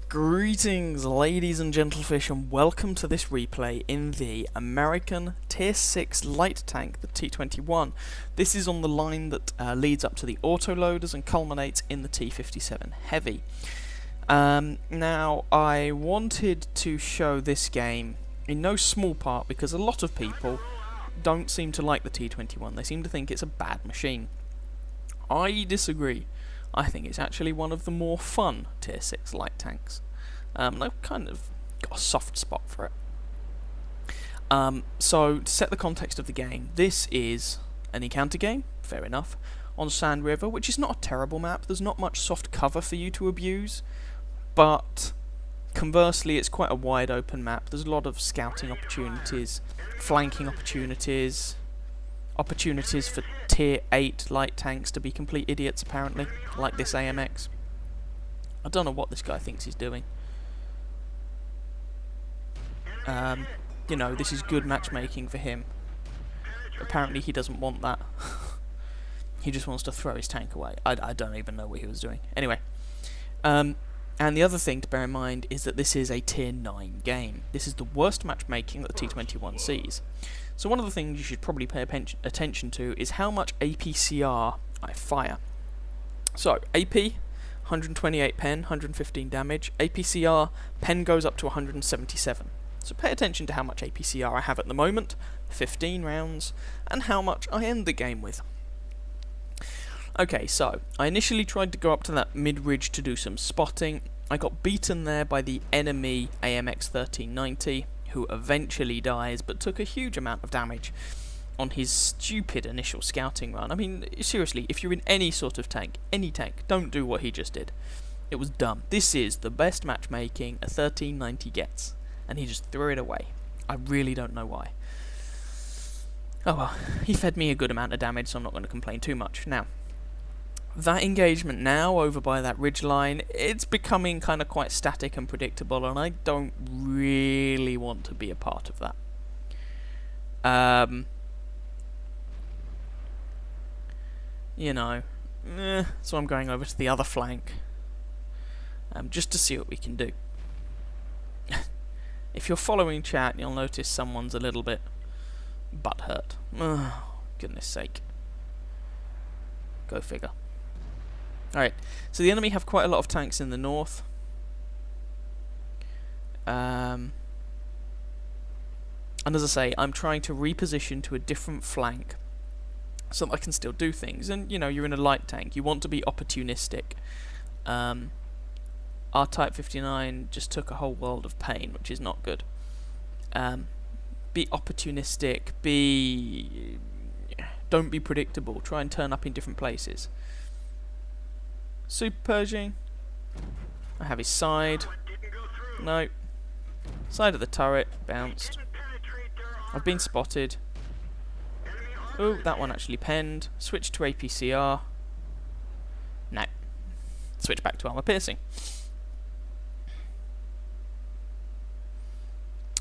Greetings, ladies and gentlefish, and welcome to this replay in the American Tier 6 light tank, the T21. This is on the line that leads up to the autoloaders and culminates in the T57 Heavy. Now, I wanted to show this game in no small part because a lot of people don't seem to like the T21. They seem to think it's a bad machine. I disagree. I think it's actually one of the more fun Tier 6 light tanks. I've kind of got a soft spot for it. So, to set the context of the game, this is an encounter game, fair enough, on Sand River, which is not a terrible map. There's not much soft cover for you to abuse, but conversely, it's quite a wide open map. There's a lot of scouting opportunities, flanking opportunities, opportunities for Tier 8 light tanks to be complete idiots, apparently, like this AMX. I don't know what this guy thinks he's doing. You know, this is good matchmaking for him. Apparently he doesn't want that. He just wants to throw his tank away. I don't even know what he was doing. Anyway, and the other thing to bear in mind is that this is a Tier 9 game. This is the worst matchmaking that the T21 sees. So one of the things you should probably pay attention to is how much APCR I fire. So, AP, 128 pen, 115 damage. APCR, pen goes up to 177. So pay attention to how much APCR I have at the moment, 15 rounds, and how much I end the game with. Okay, so, I initially tried to go up to that mid-ridge to do some spotting. I got beaten there by the enemy AMX 1390, who eventually dies, but took a huge amount of damage on his stupid initial scouting run. I mean, seriously, if you're in any sort of tank, don't do what he just did. It was dumb. This is the best matchmaking a 1390 gets, and he just threw it away. I really don't know why. Oh well, he fed me a good amount of damage, so I'm not going to complain too much. Now, that engagement now over by that ridge line, it's becoming kind of quite static and predictable, and I don't really want to be a part of that. You know, so I'm going over to the other flank, just to see what we can do. If you're following chat, you'll notice someone's a little bit butthurt. Oh, goodness sake. Go figure. Alright, so the enemy have quite a lot of tanks in the north. And as I say, I'm trying to reposition to a different flank so that I can still do things. And, you know, you're in a light tank. You want to be opportunistic. Our Type 59 just took a whole world of pain, which is not good. Be opportunistic. Don't be predictable. Try and turn up in different places. Super Pershing. I have his side. No. Side of the turret. Bounced. I've been spotted. Oh, that one actually penned. Switch to APCR. No. Switch back to armor piercing.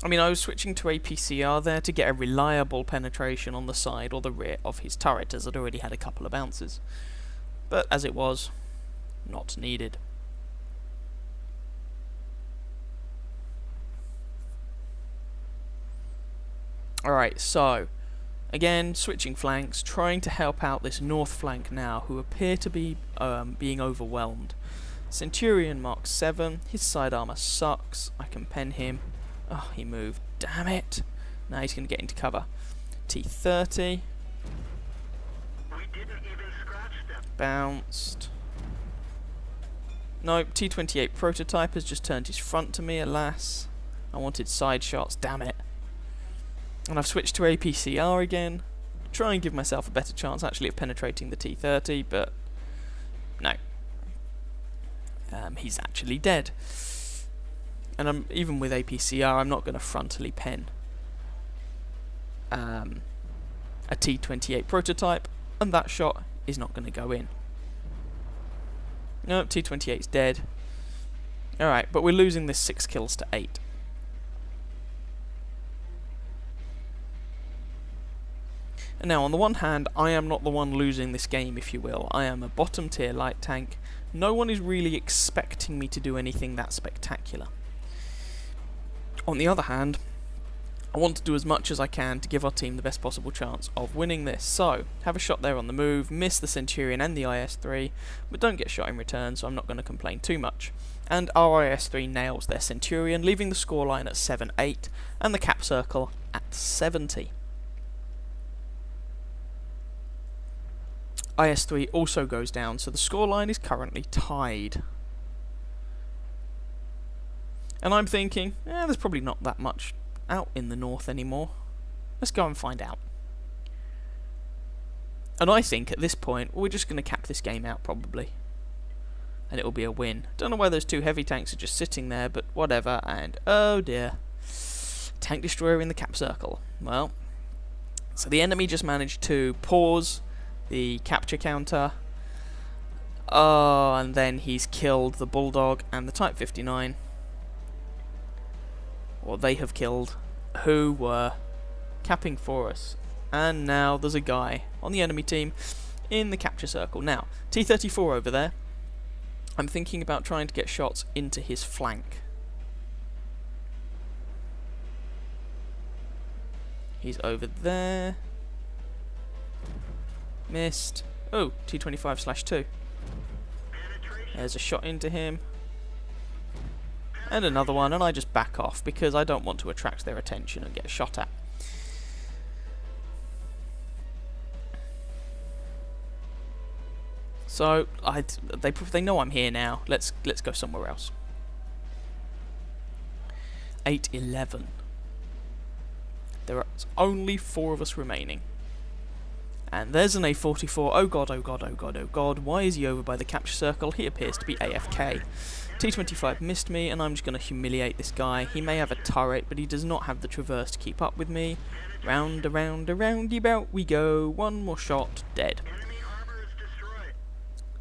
I mean, I was switching to APCR there to get a reliable penetration on the side or the rear of his turret, as I'd already had a couple of bounces. But as it was, not needed. Alright, so, again, switching flanks, trying to help out this north flank now, who appear to be being overwhelmed. Centurion Mark 7, his side armor sucks, I can pen him. Oh, he moved. Damn it! Now he's going to get into cover. T30. Bounced. Nope, T28 prototype has just turned his front to me, alas. I wanted side shots, damn it. And I've switched to APCR again. Try and give myself a better chance actually of penetrating the T30, but no. He's actually dead. And even with APCR, I'm not going to frontally pen a T28 prototype, and that shot is not going to go in. Nope, T28's dead. Alright, but we're losing this 6 kills to 8. Now, on the one hand, I am not the one losing this game, if you will. I am a bottom tier light tank. No one is really expecting me to do anything that spectacular. On the other hand, I want to do as much as I can to give our team the best possible chance of winning this. So, have a shot there on the move, miss the Centurion and the IS-3, but don't get shot in return, so I'm not going to complain too much. And our IS-3 nails their Centurion, leaving the scoreline at 7-8, and the cap circle at 70. IS-3 also goes down, so the scoreline is currently tied. And I'm thinking, there's probably not that much out in the north anymore. Let's go and find out. And I think at this point, we're just going to cap this game out probably. And it'll be a win. Don't know why those two heavy tanks are just sitting there, but whatever. And oh dear. Tank destroyer in the cap circle. Well, so the enemy just managed to pause the capture counter. Oh, and then he's killed the Bulldog and the Type 59. Or they have killed, who were capping for us. And now there's a guy on the enemy team in the capture circle. Now, T34 over there. I'm thinking about trying to get shots into his flank. He's over there. Missed. Oh, T25/2. There's a shot into him. And another one, and I just back off because I don't want to attract their attention and get shot at. So they know I'm here now. Let's go somewhere else. 8-11. There are only 4 of us remaining. And there's an A44. Oh god, oh god, oh god, oh god. Why is he over by the capture circle? He appears to be AFK. T25 missed me, and I'm just going to humiliate this guy. He may have a turret, but he does not have the traverse to keep up with me. Round, around, around, about we go. One more shot, dead.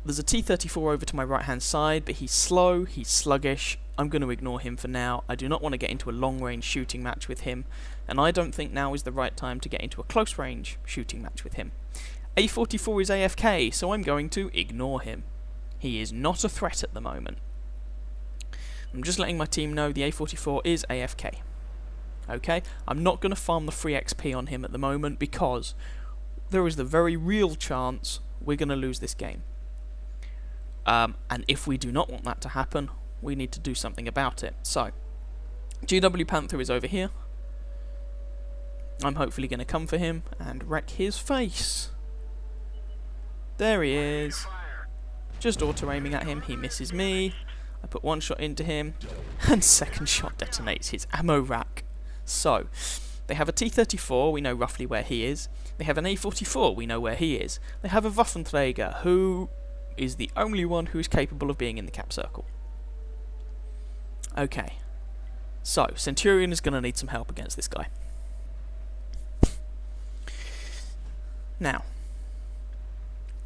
There's a T34 over to my right-hand side, but he's slow, he's sluggish. I'm going to ignore him for now. I do not want to get into a long-range shooting match with him, and I don't think now is the right time to get into a close-range shooting match with him. A44 is AFK, so I'm going to ignore him. He is not a threat at the moment. I'm just letting my team know the A44 is AFK. Okay? I'm not going to farm the free XP on him at the moment because there is the very real chance we're going to lose this game. And if we do not want that to happen, we need to do something about it. So, GW Panther is over here. I'm hopefully going to come for him and wreck his face. There he is. Just auto-aiming at him, he misses me. I put one shot into him, and second shot detonates his ammo rack. So, they have a T34, we know roughly where he is. They have an A44, we know where he is. They have a Waffenträger, who is the only one who is capable of being in the cap circle. Okay. So, Centurion is going to need some help against this guy. Now,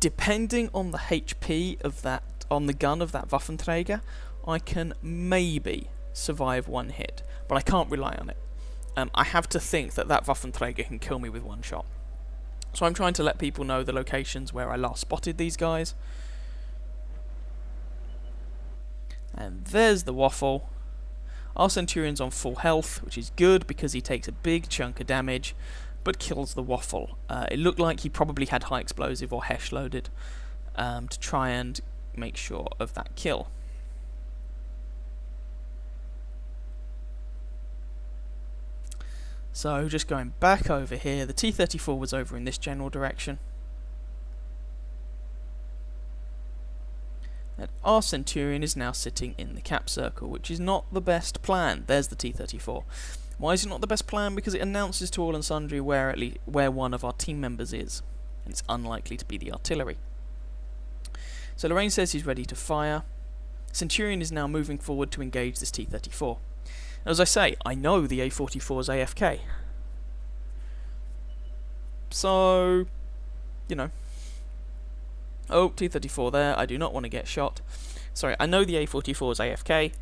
depending on the HP of that, on the gun of that Waffenträger, I can maybe survive one hit, but I can't rely on it. I have to think that that Waffenträger can kill me with one shot. So I'm trying to let people know the locations where I last spotted these guys. And there's the Waffle. Our Centurion's on full health, which is good because he takes a big chunk of damage, but kills the Waffle. It looked like he probably had high explosive or Hesh loaded to try and make sure of that kill. So just going back over here, the T34 was over in this general direction. And our Centurion is now sitting in the cap circle, which is not the best plan. There's the T34. Why is it not the best plan? Because it announces to all and sundry where one of our team members is. And it's unlikely to be the artillery. So Lorraine says he's ready to fire. Centurion is now moving forward to engage this T34. As I say, I know the A44 is AFK. So, you know. Oh, T34 there. I do not want to get shot. Sorry, I know the A44 is AFK,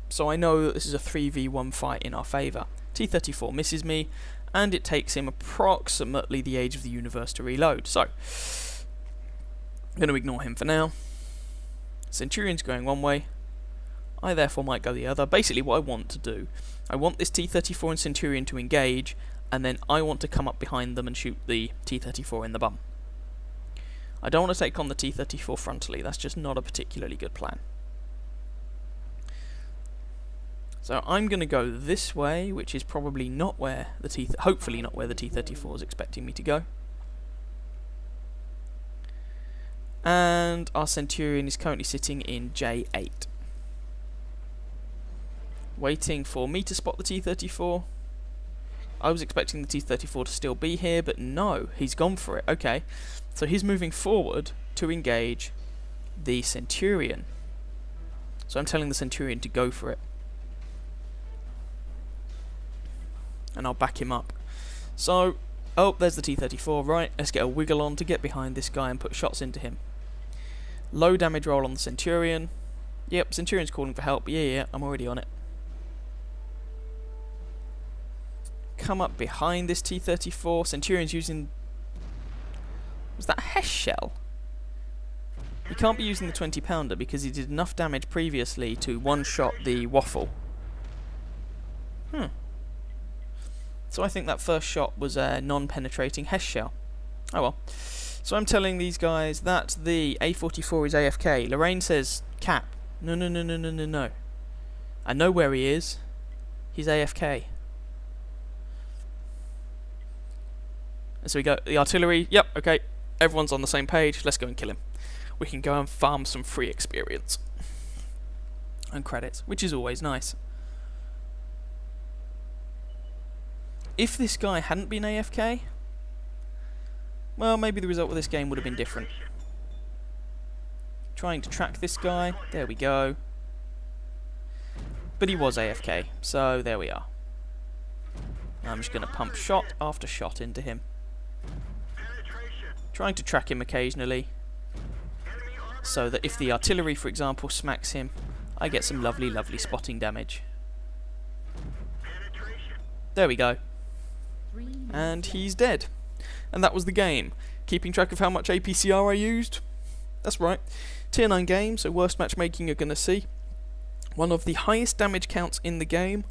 so I know that this is a 3v1 fight in our favour. T34 misses me, and it takes him approximately the age of the universe to reload. So, I'm going to ignore him for now. Centurion's going one way, I therefore might go the other. Basically what I want to do, I want this T-34 and Centurion to engage, and then I want to come up behind them and shoot the T-34 in the bum. I don't want to take on the T-34 frontally, that's just not a particularly good plan. So I'm going to go this way, which is probably not where the hopefully not where the T-34 is expecting me to go. And our Centurion is currently sitting in J8. Waiting for me to spot the T-34. I was expecting the T-34 to still be here, but no, he's gone for it. Okay, so he's moving forward to engage the Centurion. So I'm telling the Centurion to go for it. And I'll back him up. So, oh, there's the T-34. Right, let's get a wiggle on to get behind this guy and put shots into him. Low damage roll on the Centurion. Yep, Centurion's calling for help. Yeah, I'm already on it. Come up behind this T-34. Centurion's using... was that a Hess shell? He can't be using the 20-pounder because he did enough damage previously to one-shot the waffle. So I think that first shot was a non-penetrating Hess shell. Oh well. So I'm telling these guys that the A44 is AFK. Lorraine says, Cap. No. I know where he is. He's AFK. And so we go, the artillery, yep, okay. Everyone's on the same page. Let's go and kill him. We can go and farm some free experience. And credits, which is always nice. If this guy hadn't been AFK, well, maybe the result of this game would have been different. Trying to track this guy. There we go. But he was AFK, so there we are. I'm just going to pump shot after shot into him. Trying to track him occasionally, so that if the artillery, for example, smacks him, I get some lovely, lovely spotting damage. There we go. And he's dead. And that was the game. Keeping track of how much APCR I used? That's right. Tier 9 game, so worst matchmaking you're going to see. One of the highest damage counts in the game.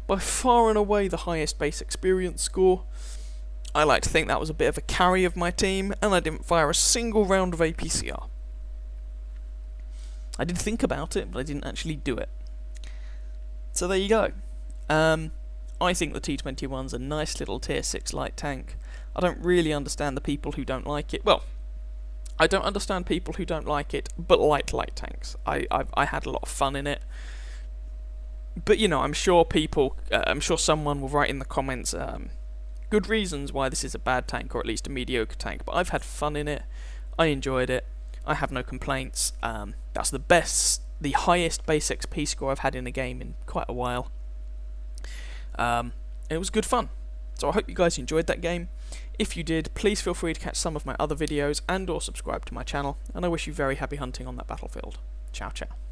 By far and away the highest base experience score. I like to think that was a bit of a carry of my team, and I didn't fire a single round of APCR. I did think about it, but I didn't actually do it. So there you go. I think the T21's a nice little tier 6 light tank. I don't really understand the people who don't like it. Well, I don't understand people who don't like it, but like light tanks. I had a lot of fun in it. But, you know, I'm sure someone will write in the comments good reasons why this is a bad tank, or at least a mediocre tank. But I've had fun in it. I enjoyed it. I have no complaints. That's the highest base XP score I've had in a game in quite a while. It was good fun. So I hope you guys enjoyed that game. If you did, please feel free to catch some of my other videos and or subscribe to my channel, and I wish you very happy hunting on that battlefield. Ciao ciao.